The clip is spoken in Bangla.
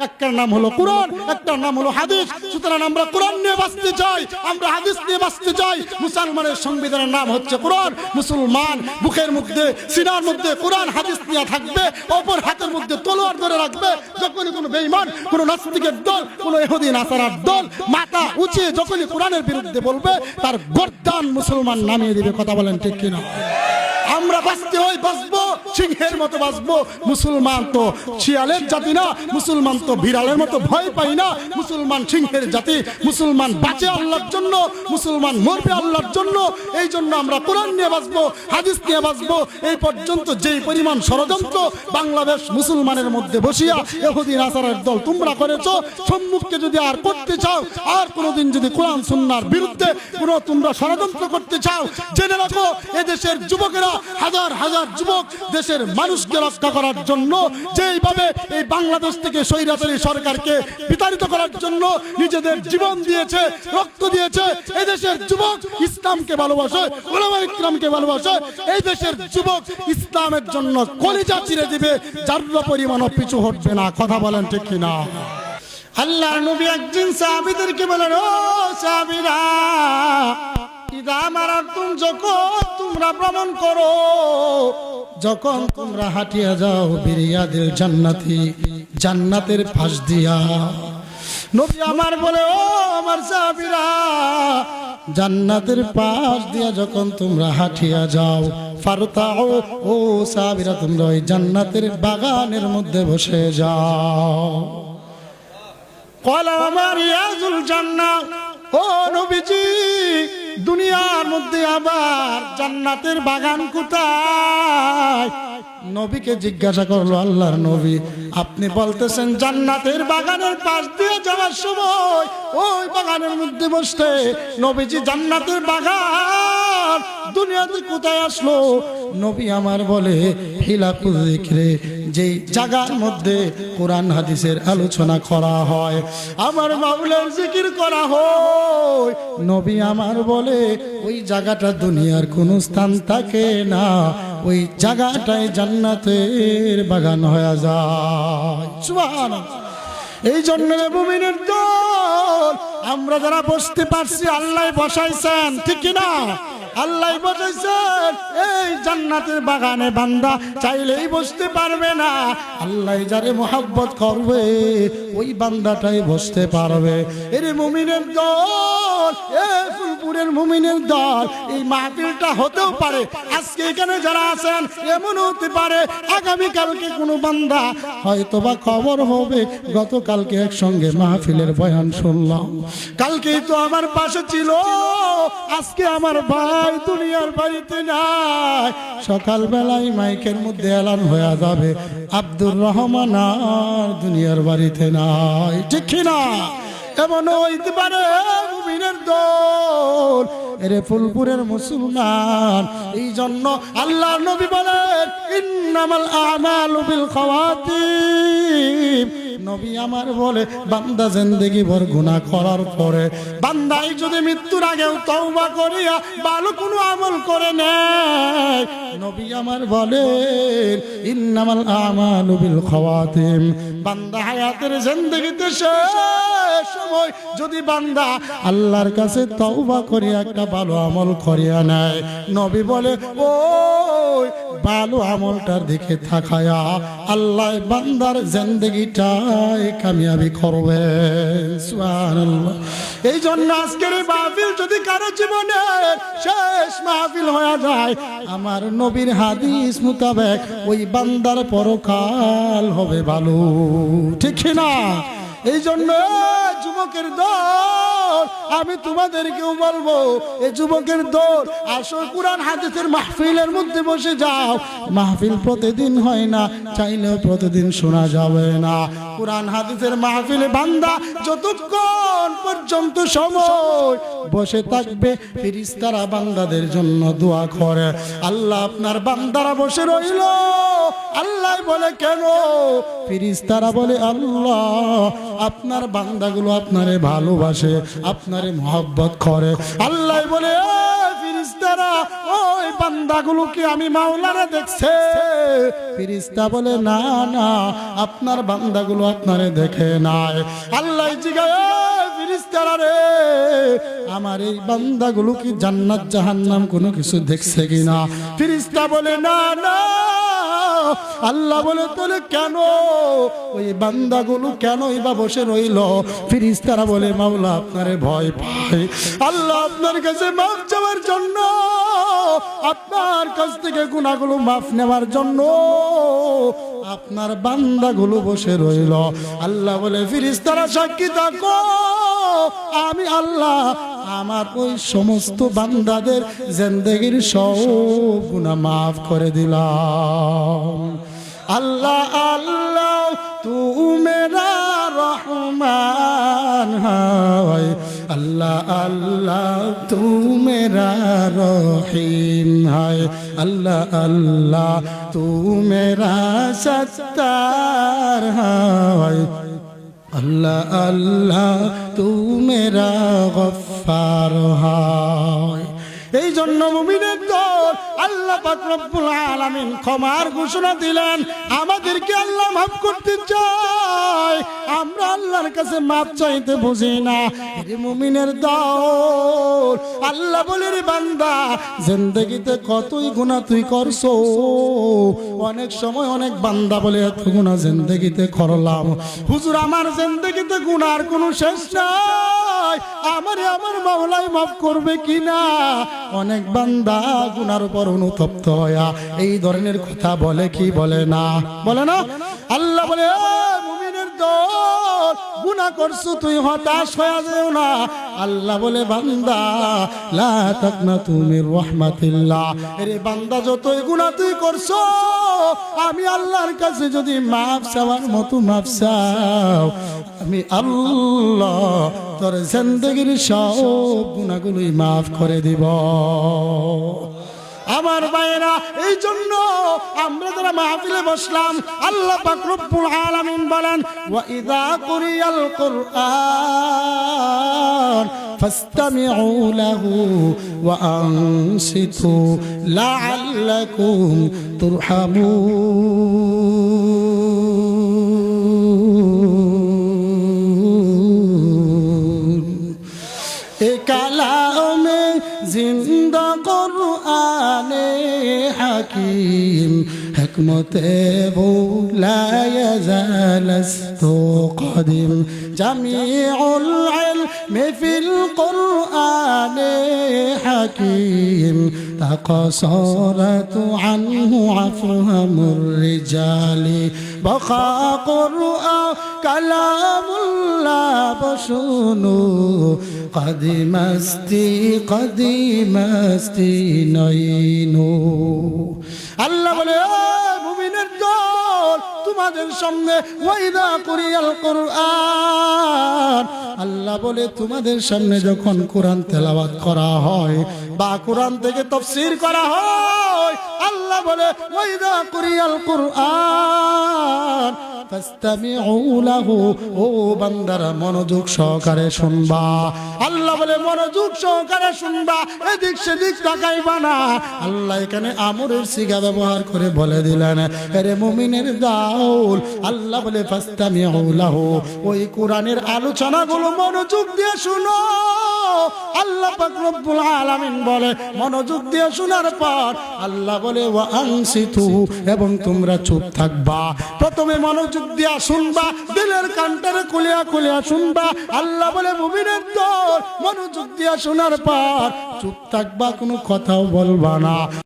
একটার নাম হলো কোরআন, একটার নাম হলো হাদিস। সুতরাং আমরা কোরআন নিয়ে বাঁচতে চাই, আমরা হাদিস নিয়ে বাঁচতে চাই। মুসলমানের সংবিধানের নাম হচ্ছে কোরআন। মুসলমান বুকের মধ্যে সিনার মধ্যে কোরআন হাদিস নিয়ে থাকবে, অপর হাতের মধ্যে তলোয়ার ধরে রাখবে। যখনই কোনো বেঈমান, কোনো নাস্তিকের দল, কোনো ইহুদি নাসারার দল মাথা উঁচিয়ে যখনই কোরআনের বিরুদ্ধে বলবে, তার গর্দান মুসলমান নামিয়ে দিবে। কথা বলেন ঠিক কিনা? আমরা বাঁচতে হয় বাঁচবো, সিংহের মতো বাঁচবো। মুসলমান তো শিয়ালের জাতি না, মুসলমান তো বিড়ালের মতো ভয় পাই না। মুসলমান সিংহের জাতি। মুসলমান বাঁচে আল্লাহর জন্য, মুসলমান মরবে আল্লাহর জন্য। এই জন্য আমরা কোরআন নিয়ে বাঁচবো, হাদিস নিয়ে বাঁচবো। এই পর্যন্ত যেই পরিমাণ ষড়যন্ত্র বাংলাদেশ মুসলমানের মধ্যে বসিয়া ইহুদি নাসারার দল তোমরা করেছো, সম্মুখে যদি আর করতে চাও, আর কোনোদিন যদি কোরআন সুন্নাহর বিরুদ্ধে কোনো তোমরা ষড়যন্ত্র করতে চাও, জেনে রাখো এদেশের যুবকেরা, হাজার হাজার যুবক দেশের মানুষকে রক্ষা করার জন্য যেইভাবে এই বাংলাদেশ থেকে স্বৈরাচারী সরকারকে বিতাড়িত করার জন্য নিজেদের জীবন দিয়েছে, রক্ত দিয়েছে। এই দেশের যুবক ইসলামকে ভালোবাসে, উলামায়ে ইকরামকে ভালোবাসে। এই দেশের যুবক ইসলামের জন্য কলিজা চিরে দিবে, যাররা পরিমাণও পিছু হটবে না। কথা বলেন ঠিক কিনা? আল্লাহর নবী একদিন সাহাবীদেরকে বলেন, ও সাহাবীরা, ইদা মারাতুম, যখন তোমরা ভ্রমণ করো, যখন তোমরা হাঁটিয়া যাও, বিরিয়াদিল জান্নাতি, জান্নাতের পাশ দিয়া। নবী আমার বলে, ও আমার সাহাবীরা, জান্নাতের পাশ দিয়া যখন তোমরা হাঁটিয়া যাও, ফারতাও, ও সাহাবীরা, তোমরা ওই জান্নাতের বাগানের মধ্যে বসে যাও। কলা আমার ইয়াজুল জান্নাহ, ও নবীজি, দুনিয়ার মধ্যে আবার জান্নাতের বাগান কোথায়? নবীকে জিজ্ঞাসা করলো, আল্লাহর নবী, আপনি বলতেছেন জান্নাতের বাগানের পাশ দিয়ে যাওয়ার সময় ওই বাগানের মধ্যে বসতে। নবীজি, জান্নাতের বাগান দুনিয়াতে কোথায় আসলো? নবী আমার বলে, হিলাকুল যিকরে, যেই জায়গার মধ্যে কোরআন হাদিসের আলোচনা করা হয়, আমার মাওলার জিকির করা হয়। নবী আমার বলে, ওই জায়গাটা দুনিয়ার কোন স্থান থাকে না, ওই জায়গাটায় জান্নাতের বাগান হয়ে যায়। সুবহানাল্লাহ। এই জন্য মুমিনের দল আমরা যারা বসতে পারছি, আল্লাহ বসাইছেন, ঠিক কিনা? আল্লাহ বসাইছেন এই জান্নাতের বাগানে। বান্দা চাইলেই বসতে পারবে না, আল্লাহ যারে মোহাব্বত করবে ওই বান্দাটাই বসতে পারবে। এরে মুমিনের দল, এই ফুলপুরের মুমিনের দল, এই মাহফিলটা হতেও পারে আজকে এখানে যারা আছেন, এমন হতে পারে আগামীকালকে কোনো বান্দা হয়তোবা খবর হবে, গতকালকে একসঙ্গে মাহফিলের বয়ান শুনলাম, কালকেই তো আমার পাশে ছিল, আজকে আমার ভাই দুনিয়ার বাড়িতে নাই। সকাল বেলায় মাইকের মধ্যে এলান হয়ে যাবে, আব্দুর রহমান আর দুনিয়ার বাড়িতে নাই, ঠিক কিনা? এমন হইতে পারে মুমিনের দল, এরে ফুলপুরের মুসলমান। এই জন্য আল্লাহর নবী বলেন, ইন্নামাল আমালু বিল খাওয়াতিম। নবী আমার বলে, বান্দা জিন্দেগি ভর গুনাহ করার পরে বান্দাই যদি মৃত্যুর আগেও তওবা করিয়া ভালো কোনো আমল করে নেয়, নবী আমার বলেন, ইন্নামাল আমালু বিল খাওয়াতিম। বান্দা হায়াতের জিন্দেগিতে শেষ সময় যদি বান্দা আল্লাহর কাছে তওবা করিয়া একটা ভালো আমল করিয়া নেয়, নবী বলে, ওই ভালো আমলটার দিকে তাকায়া আল্লাহ বান্দার জিন্দেগিটাই কামিয়াবি করবে। সুবহানাল্লাহ। এই জন্য আজকের মাহফিল যদি কারো জীবনে শেষ মাহফিল হয়ে যায়, আমার নবীর হাদিস মোতাবেক ওই বান্দার পরকাল হবে ভালো, ঠিক না? এই জন্য যুবকের দল, আমি তোমাদেরকেও বলবো, এই যুবকের দল, আসো কোরআন হাদিসের মাহফিলের মধ্যে বসে যাও। মাহফিল প্রতিদিন হয় না, চাইলেও প্রতিদিন শোনা যাবে না। কোরআন হাদিসের মাহফিলে বান্দা যতক্ষণ পর্যন্ত সময় বসে থাকবে, ফেরেশতারা বান্দাদের জন্য দোয়া করে। আল্লাহ আপনার বান্দারা বসে রইল, আল্লাহ বলে কেন? ফেরেশতারা বলে, আল্লাহ আপনার বান্দাগুলো আপনারে ভালোবাসে, আপনারে মহব্বত করে। আল্লাহ বলে, ফেরেশতারা ওই বান্দাগুলোকে আমি মাওলানা দেখছে। ফেরেশতা বলে না না, আপনার বান্দাগুলো আপনারে দেখে নাই। আল্লাহ জিগায় ফেরেশতারা রে, আমার এই বান্দাগুলো কি জান্নাত জাহান্নাম কোনো কিছু দেখছে কিনা? ফেরেশতা বলে না না। আল্লাহ বলে তাহলে কেন ওই বান্দাগুলো কেনই বা বসে রইল? ফেরেশতারা বলে মাওলা আপনারে ভয় পায়, আল্লাহ আপনার কাছে মাফ চাওয়ার জন্য, আপনার কাছ থেকে গুনাহগুলো মাফ নেওয়ার জন্য আপনার বান্দাগুলো বসে রইল। আল্লাহ বলে ফেরেশতারা সাক্ষী থাকো, আমি আল্লাহ আমার ওই সমস্ত বান্দাদের জিন্দেগীর সব গুনাহ মাফ করে দিলাম। আল্লাহ আল্লাহ তু মেরা রহমান হায়, আল্লাহ আল্লাহ তু মেরা রহিম হায়, আল্লাহ আল্লাহ তু মেরা সত্তার হায়, আল্লাহ আল্লাহ তু মেরা গফফার হায়। এই জন্য মুমিনের দল আল্লাহ পাক রব্বুল আলামিন ক্ষমার ঘোষণা দিলেন। আমাদেরকে আল্লাহ মাফ করতে চায়, আমরা আল্লাহর কাছে মাফ চাইতে বুঝি না। এই মুমিনের দল আল্লাহ বলে রে বান্দা, জিন্দেগিতে কতই গুনাহ তুই করছো। অনেক সময় অনেক বান্দা বলে এত গুনাহ জিন্দেগিতে করলাম, হুজুর আমার জিন্দেগিতে গুনার কোনো শেষ নাই, আমারে আমার মাওলাই মাফ করবে কিনা? অনেক বান্দা গুনার উপর অনুতপ্ত হয়া এই ধরনের কথা বলে কি বলে না? বলে না? আল্লাহ বলে মুমিনের দল গুনাহ করছো তুই হতাশ হয়ে যেও না। আল্লাহ বলে বান্দা লা তাকনাতু মির রাহমাতিল্লাহ, এরে বান্দা যতই গুনাহ তুই করছো আমি আল্লাহর কাছে যদি মাফ চাওয়ার মতো মাফ চাও, আমি আল্লাহ তোর জিন্দেগীর সব গুনাহগুলোই মাফ করে দিব। আমার ভাইরা, এই জন্য আমরা যারা মাহফিলে বসলাম, আল্লাহ পাক রব্বুল আলামিন বলেন ওয়া ইযা কুরিয়াল কুরআন ফাসতামিউ লাহু ওয়া আনসিতু লাআল্লাকুম তুরহামুন। এ কালামে জিন্দা কুরআনে হাকিম হিকমতে লা ইয়াজালাস্তু কাদিম জামিউল ইলমি ফিল কুরআনে হাকিম তাকাসারাতু আনহু আফহামুর রিজালি বাকা কুরআন কালামুল্লাহ বশুনু কদিমাস্তি নয়নু। আল্লাহ বলে মুমিনের দল তোমাদের সামনে ওয়াইদা কুরিয়াল কুরআন, আল্লাহ বলে তোমাদের সামনে যখন কোরআন তেলাওয়াত করা হয় বা কোরআন থেকে তাফসীর করা হয়, আল্লাহ বলে ওয়াইদা কুরিয়াল কুরআন ফাসতামিউ লাহু, ও বান্দারা মনোযোগ সহকারে শুনবা। আল্লাহ বলে মনোযোগ সহকারে শুনবা, এদিক সেদিক তাকাইবা না। আল্লাহ এখানে আমরের সিগা ব্যবহার করে বলে দিলেন আরে মুমিনের দল, আল্লাহ বলে ফাসতামিউ লাহু, ওই কোরআনের আলোচনাগুলো মনোযোগ দিয়ে শুনো। আল্লাহ পাক রব্বুল আলামিন বলে মনোযোগ দিয়ে শোনার পর আল্লাহ বলে ওয়া আনসিতু, এবং তোমরা চুপ থাকবা। প্রথমে মনোযোগ দিয়া শুনবা, দিলের কানটারে খুলিয়া খুলিয়া শুনবা। আল্লাহ বলে মুমিনের দল মনোযোগ দিয়া শোনার পর চুপ থাকবা, কোনো কথাও বলবা না।